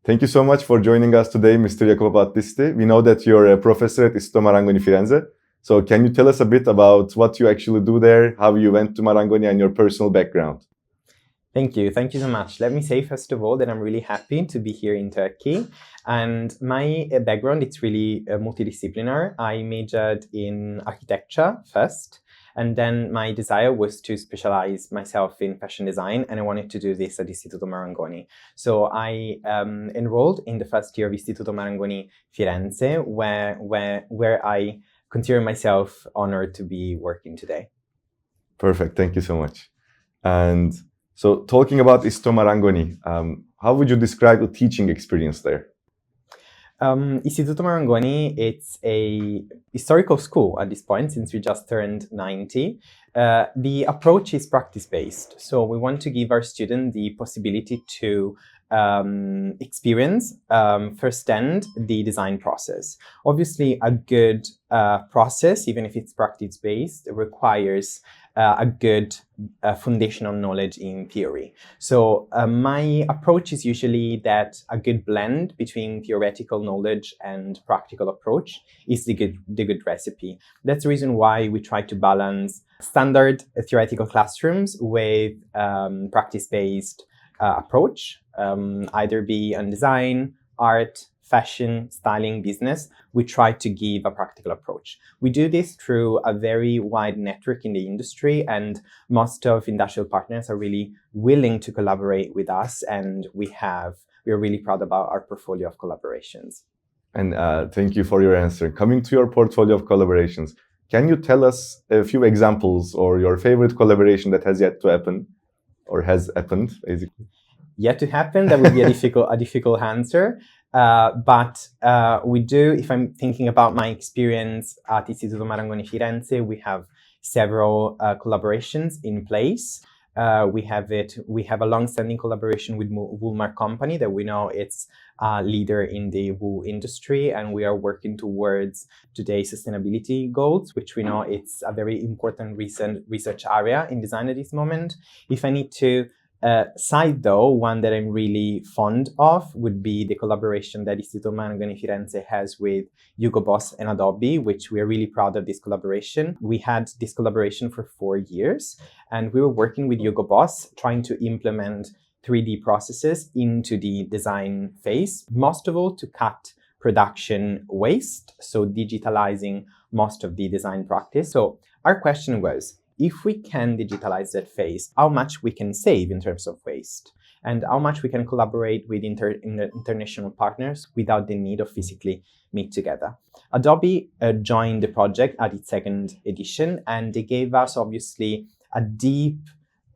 Thank you so much for joining us today, Mr. Jacopo Battisti. We know that you're a professor at Istituto Marangoni Firenze. So can you tell us a bit about what you actually do there, how you went to Marangoni, and your personal background? Thank you so much. Let me say first of all that I'm really happy to be here in Turkey, and my background it's really multidisciplinary. I majored in architecture first, and then my desire was to specialize myself in fashion design, and I wanted to do this at Istituto Marangoni. So I enrolled in the first year of Istituto Marangoni Firenze, where I consider myself honored to be working today. Perfect. Thank you so much. And so talking about Istituto Marangoni, how would you describe the teaching experience there? Istituto Marangoni, it's a historical school at this point since we just turned 90. The approach is practice-based. So we want to give our students the possibility to experience firsthand the design process. Obviously, a good process, even if it's practice-based, requires a good foundational knowledge in theory. So my approach is usually that a good blend between theoretical knowledge and practical approach is the good recipe. That's the reason why we try to balance standard theoretical classrooms with practice-based approach, either be on design, art, fashion, styling, business. We try to give a practical approach. We do this through a very wide network in the industry, and most of industrial partners are really willing to collaborate with us, and we are really proud about our portfolio of collaborations. And thank you for your answer. Coming to your portfolio of collaborations, can you tell us a few examples or your favorite collaboration that has yet to happen or has happened, basically? Yet to happen, that would be a difficult answer. But we do, if I'm thinking about my experience at Istituto Marangoni Firenze, we have several collaborations in place. We have a long-standing collaboration with Woolmark Company that we know it's a leader in the wool industry, and we are working towards today's sustainability goals, which we know it's a very important recent research area in design at this moment. If I need to side though, one that I'm really fond of would be the collaboration that Istituto Marangoni Firenze has with Hugo Boss and Adobe, which we are really proud of this collaboration. We had this collaboration for 4 years, and we were working with Hugo Boss trying to implement 3D processes into the design phase, most of all to cut production waste, so digitalizing most of the design practice. So our question was, if we can digitalize that phase, how much we can save in terms of waste, and how much we can collaborate with international partners without the need of physically meet together. Adobe joined the project at its second edition, and they gave us obviously a deep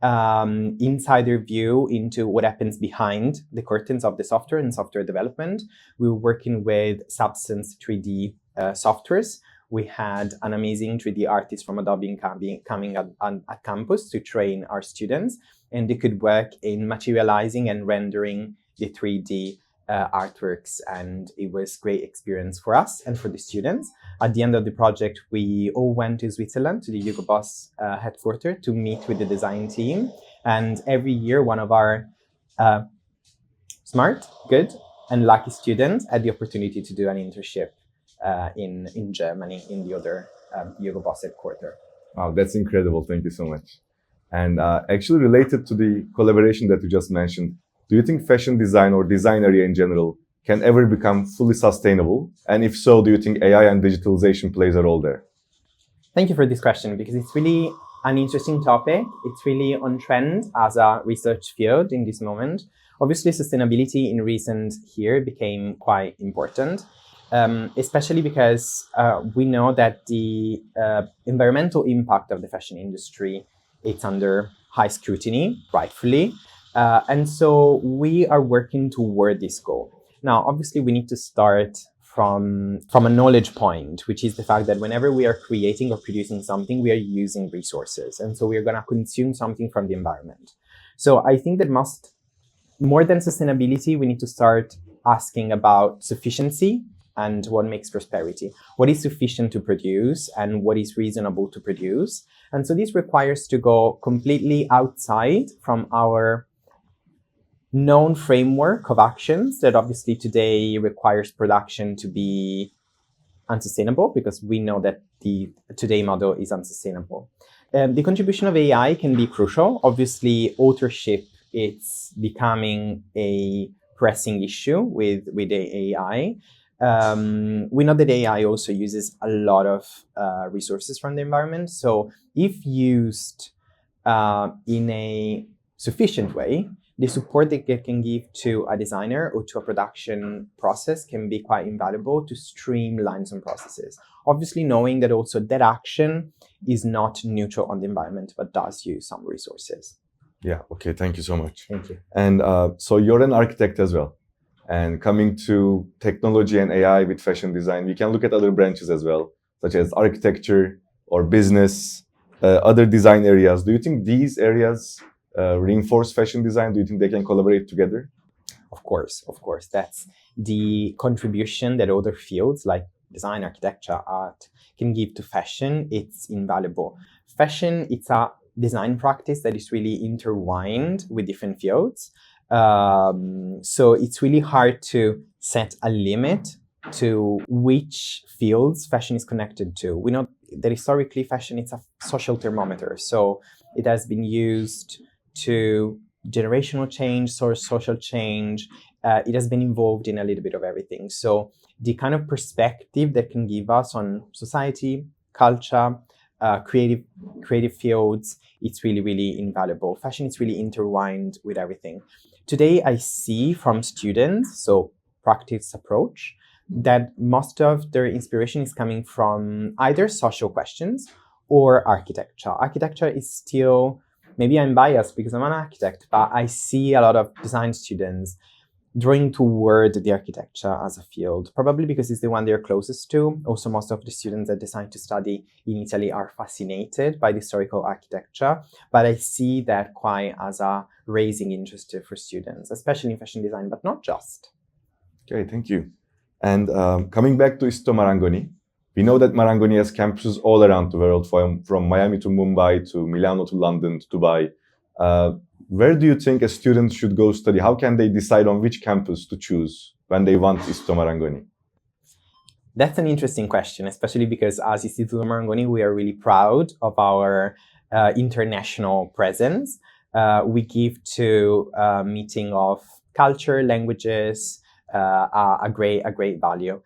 insider view into what happens behind the curtains of the software and software development. We were working with Substance 3D softwares. We had an amazing 3D artist from Adobe coming at campus to train our students, and they could work in materializing and rendering the 3D artworks, and it was a great experience for us and for the students. At the end of the project, we all went to Switzerland, to the Hugo Boss headquarters, to meet with the design team, and every year one of our smart, good, and lucky students had the opportunity to do an internship in Germany, in the other Hugo Boss headquarters. Wow, that's incredible. Thank you so much. And actually related to the collaboration that you just mentioned, do you think fashion design or design area in general can ever become fully sustainable? And if so, do you think AI and digitalization plays a role there? Thank you for this question, because it's really an interesting topic. It's really on trend as a research field in this moment. Obviously, sustainability in recent years became quite important. Especially because we know that the environmental impact of the fashion industry, it's under high scrutiny, rightfully. And so we are working toward this goal. Now, obviously, we need to start from a knowledge point, which is the fact that whenever we are creating or producing something, we are using resources. And so we are going to consume something from the environment. So I think that more than sustainability, we need to start asking about sufficiency and what makes prosperity. What is sufficient to produce and what is reasonable to produce. And so this requires to go completely outside from our known framework of actions that obviously today requires production to be unsustainable, because we know that the today model is unsustainable. The contribution of AI can be crucial. Obviously, authorship, it's becoming a pressing issue with the AI. We know that AI also uses a lot of resources from the environment. So if used in a sufficient way, the support that it can give to a designer or to a production process can be quite invaluable to streamline some processes. Obviously, knowing that also that action is not neutral on the environment, but does use some resources. Yeah, okay, thank you so much. Thank you. And so you're an architect as well. And coming to technology and AI with fashion design, we can look at other branches as well, such as architecture or business, other design areas. Do you think these areas reinforce fashion design? Do you think they can collaborate together? Of course. That's the contribution that other fields like design, architecture, art can give to fashion. It's invaluable. Fashion, it's a design practice that is really intertwined with different fields. So it's really hard to set a limit to which fields fashion is connected to. We know that historically fashion is a social thermometer. So it has been used to generational change, social change. It has been involved in a little bit of everything. So the kind of perspective that can give us on society, culture, creative fields, it's really, really invaluable. Fashion is really intertwined with everything. Today, I see from students, so practice approach, that most of their inspiration is coming from either social questions or architecture. Architecture is still, maybe I'm biased because I'm an architect, but I see a lot of design students drawing toward the architecture as a field, probably because it's the one they're closest to. Also, most of the students that decide to study in Italy are fascinated by the historical architecture, but I see that quite as a raising interest for students, especially in fashion design, but not just. Okay, thank you. And coming back to Istituto Marangoni, we know that Marangoni has campuses all around the world, from Miami to Mumbai to Milano to London to Dubai. Where do you think a student should go study? How can they decide on which campus to choose when they want Istituto Marangoni? That's an interesting question, especially because as Istituto Marangoni, we are really proud of our international presence. We give to meeting of culture, languages, a great value.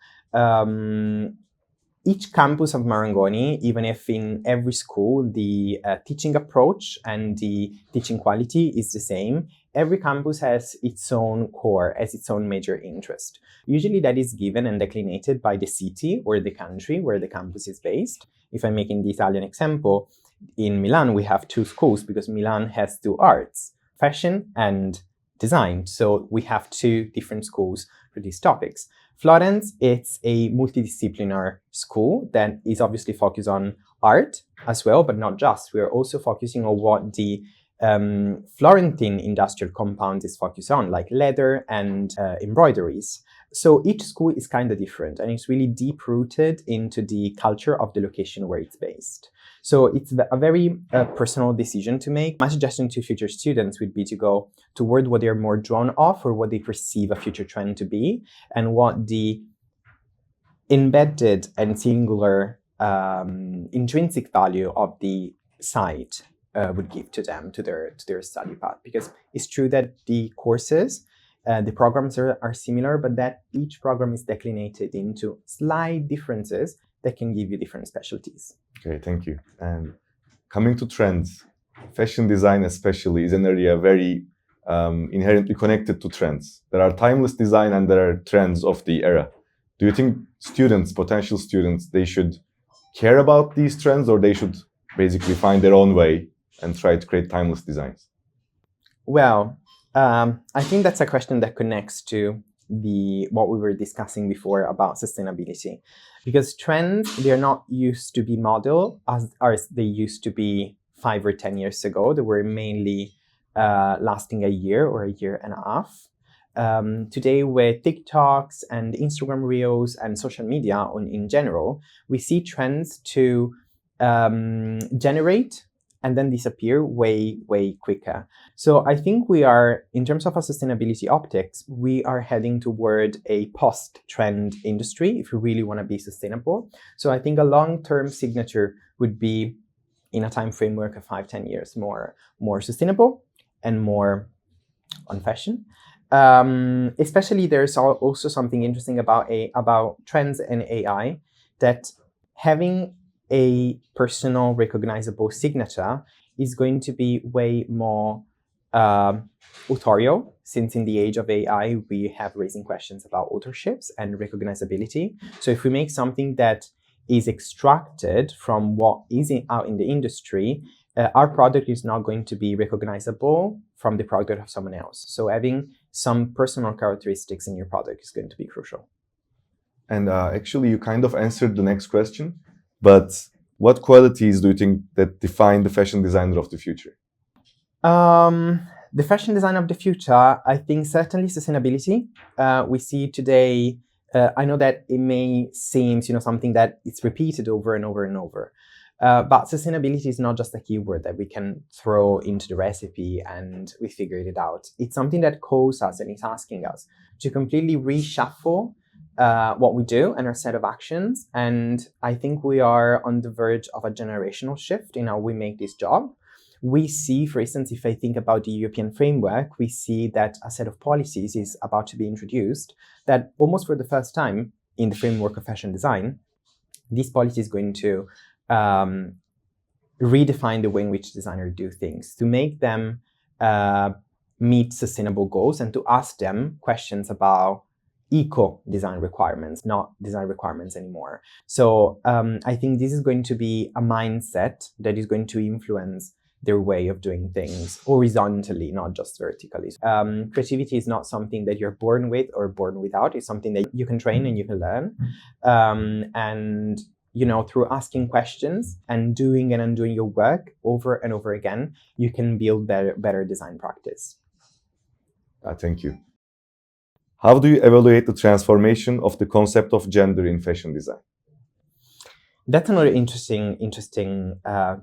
Each campus of Marangoni, even if in every school the teaching approach and the teaching quality is the same, every campus has its own core, has its own major interest. Usually that is given and declinated by the city or the country where the campus is based. If I'm making the Italian example, in Milan we have two schools because Milan has two arts, fashion and design. So we have two different schools for these topics. Florence, it's a multidisciplinary school that is obviously focused on art as well, but not just. We are also focusing on what the Florentine industrial compound is focused on, like leather and embroideries. So each school is kind of different, and it's really deep-rooted into the culture of the location where it's based. So it's a very personal decision to make. My suggestion to future students would be to go toward what they're more drawn of or what they perceive a future trend to be, and what the embedded and singular intrinsic value of the site would give to them, to their study path. Because it's true that the courses, the programs are similar, but that each program is declinated into slight differences that can give you different specialties. Okay, thank you. And coming to trends, fashion design especially is an area very inherently connected to trends. There are timeless design and there are trends of the era. Do you think students, potential students, they should care about these trends, or they should basically find their own way and try to create timeless designs? Well, I think that's a question that connects to what we were discussing before about sustainability, because trends, they're not used to be modeled as they used to be 5 or 10 years ago. They were mainly lasting a year or a year and a half. Today, with TikToks and Instagram Reels and social media in general, we see trends to generate and then disappear way, way quicker. So I think we are, in terms of our sustainability optics, we are heading toward a post-trend industry if we really want to be sustainable. So I think a long-term signature would be, in a time framework of 5-10 years, more sustainable and more on fashion. Especially there's also something interesting about trends and AI, that having a personal recognizable signature is going to be way more authorial, since in the age of AI we have raising questions about authorships and recognizability. So if we make something that is extracted from what is out in the industry, our product is not going to be recognizable from the product of someone else. So having some personal characteristics in your product is going to be crucial. And actually, you kind of answered the next question, but what qualities do you think that define the fashion designer of the future? The fashion design of the future, I think certainly sustainability. We see today, I know that it may seem, something that it's repeated over and over and over. But sustainability is not just a keyword that we can throw into the recipe and we figured it out. It's something that calls us and is asking us to completely reshuffle what we do and our set of actions. And I think we are on the verge of a generational shift in how we make this job. We see, for instance, if I think about the European framework, we see that a set of policies is about to be introduced that almost for the first time in the framework of fashion design, this policy is going to redefine the way in which designers do things, to make them meet sustainable goals and to ask them questions about eco-design requirements, not design requirements anymore. So I think this is going to be a mindset that is going to influence their way of doing things horizontally, not just vertically. Creativity is not something that you're born with or born without. It's something that you can train and you can learn. And through asking questions and doing and undoing your work over and over again, you can build better design practice. Thank you. How do you evaluate the transformation of the concept of gender in fashion design? That's another interesting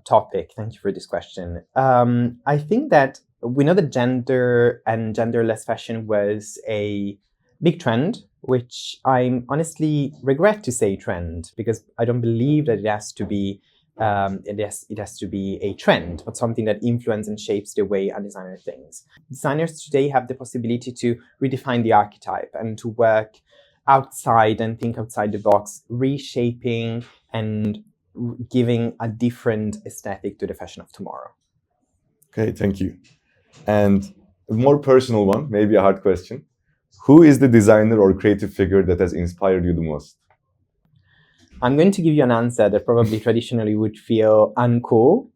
topic. Thank you for this question. I think that we know that gender and genderless fashion was a big trend, which I honestly regret to say trend, because I don't believe that it has to be a trend, but something that influences and shapes the way a designer thinks. Designers today have the possibility to redefine the archetype and to work outside and think outside the box, reshaping and giving a different aesthetic to the fashion of tomorrow. Okay, thank you. And a more personal one, maybe a hard question. Who is the designer or creative figure that has inspired you the most? I'm going to give you an answer that probably traditionally would feel uncool,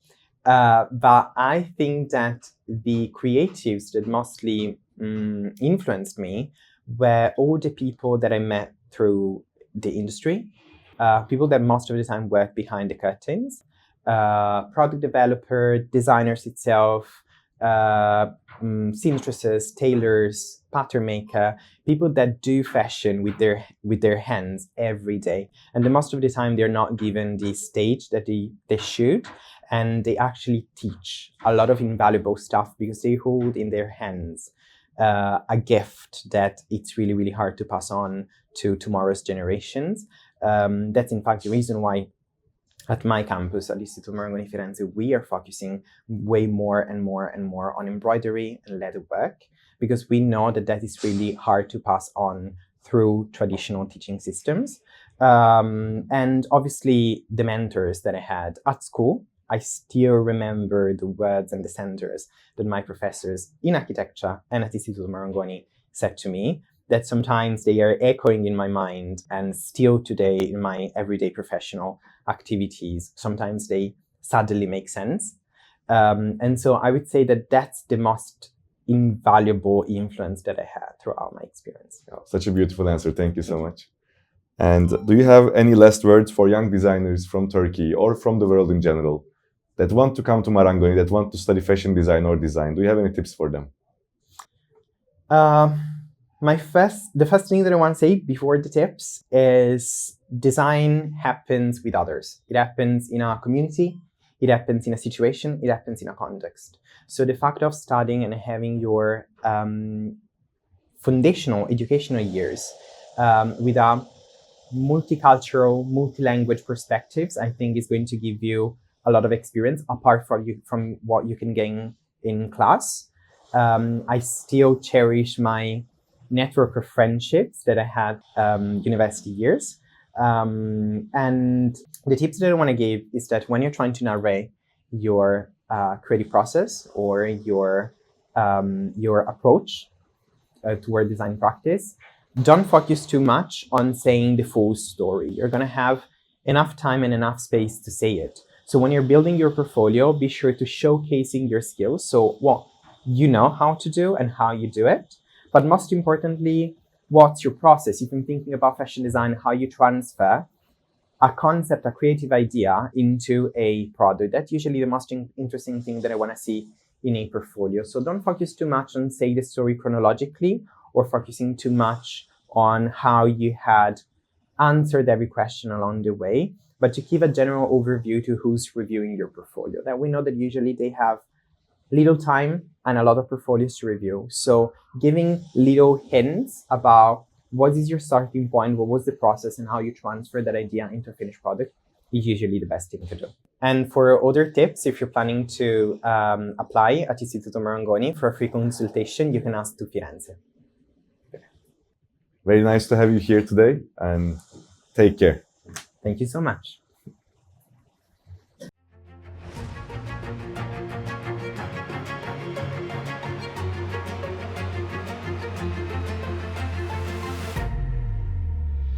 but I think that the creatives that mostly influenced me were all the people that I met through the industry, people that most of the time work behind the curtains, product developer, designers itself, seamstresses, tailors, pattern maker, people that do fashion with their hands every day. And the most of the time they're not given the stage that they should, and they actually teach a lot of invaluable stuff because they hold in their hands a gift that it's really, really hard to pass on to tomorrow's generations. That's in fact the reason why at my campus, at Istituto Marangoni Firenze, we are focusing way more and more and more on embroidery and leather work, because we know that that is really hard to pass on through traditional teaching systems. And obviously the mentors that I had at school, I still remember the words and the sentences that my professors in architecture and at Istituto Marangoni said to me, that sometimes they are echoing in my mind, and still today in my everyday professional activities, sometimes they suddenly make sense. And so I would say that that's the most invaluable influence that I had throughout my experience. Oh, such a beautiful answer. Thank you so much. And do you have any last words for young designers from Turkey or from the world in general that want to come to Marangoni, that want to study fashion design or design? Do you have any tips for them? The first thing that I want to say before the tips is design happens with others. It happens in our community. it happens in a situation, it happens in a context. So the fact of studying and having your foundational educational years with a multicultural, multi-language perspectives, I think is going to give you a lot of experience apart from what you can gain in class. I still cherish my network of friendships that I had university years. And the tips that I want to give is that when you're trying to narrate your creative process or your approach toward design practice, don't focus too much on saying the full story. You're going to have enough time and enough space to say it. So when you're building your portfolio, be sure to showcasing your skills. So what you know how to do and how you do it. But most importantly, what's your process? If I'm thinking about fashion design, how you transfer a concept, a creative idea into a product. That's usually the most interesting thing that I want to see in a portfolio. So don't focus too much on, say, the story chronologically or focusing too much on how you had answered every question along the way, but to give a general overview to who's reviewing your portfolio. That we know that usually they have little time and a lot of portfolios to review. So giving little hints about what is your starting point, what was the process, and how you transfer that idea into a finished product is usually the best thing to do. And for other tips, if you're planning to apply at Istituto Marangoni for a free consultation, you can ask to Firenze. Very nice to have you here today, and take care. Thank you so much.